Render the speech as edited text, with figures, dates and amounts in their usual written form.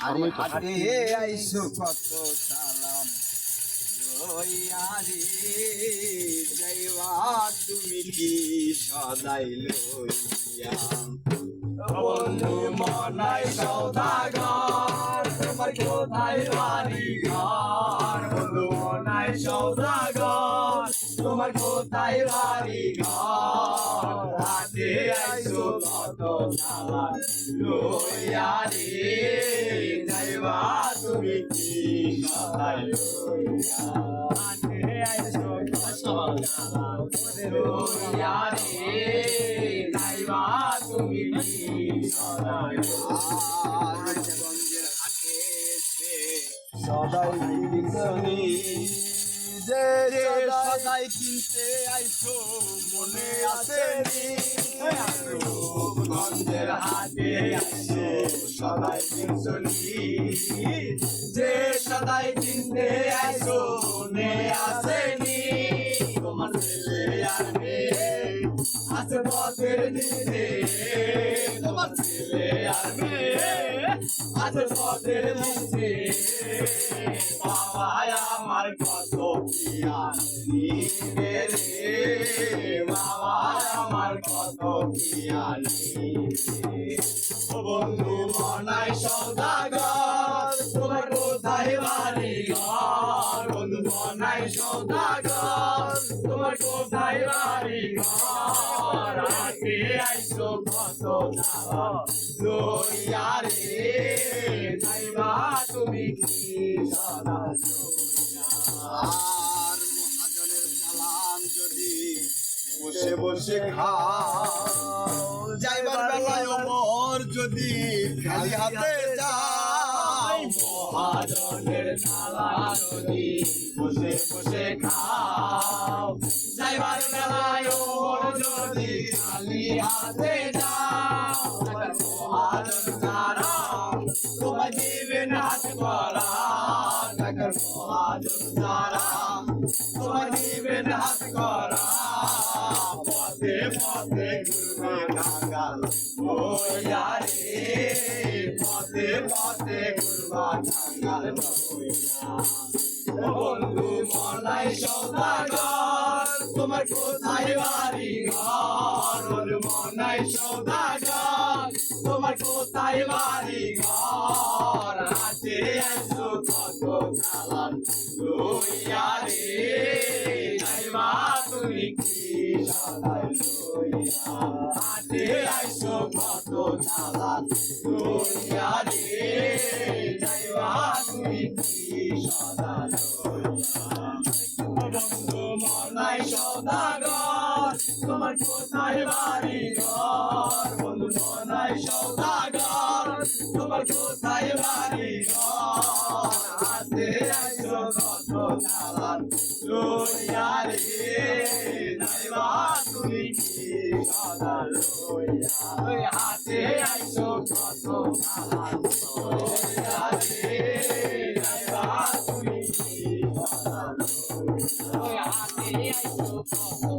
আরে হাটে আইসো কত সালাম লইয়ারি যাইবা তুমি কি সদাই লইয়া বন্ধু মনাই সৌদাগর তোমার কোথায় বাড়ি ঘর বন্ধু মনাই সৌদাগর তোমার কোথায় বাড়ি ঘর হাটে আইসো কত সালাম লইয়ারি যাইবা তুমি কি সদাই লইয়া হাটে আইসো কত সালাম লইয়ারি যাইবা তুমি কি সদাই গঞ্জের হাটে সদাই কিনছনি যে সদাই কিনতে আইছো মনে আসেনি গঞ্জের হাটে আইছো সদাই কিনছনি যে সদাই কিনতে আইছো মনে আসেনি তোমার ছেলে আর মেয়ে আছে পথের দিনে তোমার ছেলে আর মেয়ে আছে পথের দিনে বাবা আমার কত পিয়ার নিবে রে বাবা আমার কত পিয়ার নিবে ও বন্ধু মনাই সৌদাগর তোমার কোথায় বাড়ি ঘর বন্ধু মনাই সৌদাগর তোমার কোথায় বাড়ি ঘর আগে আইসো কত লইয়া রে যাইবা তুমি কি সদা আর মহাজনের চালান যদি বসে বসে খাও যাইবার বেলায় ওমর যদি খালি হাতে যাও মহাজনের চালান যদি বসে বসে খাও যাইবার বেলায় ওমর যদি খালি হাতে যাও মহাজন যারা তোমায় দিবেন হাত করা টাকার মহাজন যারা তোমায় দিবেন হাত করা পথে পথে ঘুরবে কাঙ্গাল ওইয়া রে পথে পথে ঘুরবা কাঙ্গাল ওইয়া বন্ধু মনাই সৌদাগর তোমার কোথায় বাড়ি ঘর বন্ধু মনাই সৌদাগর তোমার কোথায় বাড়ি ঘর হাতে আইসো কত চালান লইয়া রে যাইবা তুমি কি সদাই লইয়া হাতে আইসো কত চালান লইয়া রে যাইবা তুমি কি সদাই লইয়া বন্ধু মনাই সৌদাগর তোমার কোথায় বাড়ি ঘর বন্ধু মনাই সৌদাগর তোমার কোথায় বাড়ি ঘর হাতে আইসো কত চালান লইয়া রে যাইবা তুমি কি সদা লইয়া হাতে আইসো কত চালান লইয়া রে যাইবা তুমি কি সদা লইয়া হাতে আইসো কত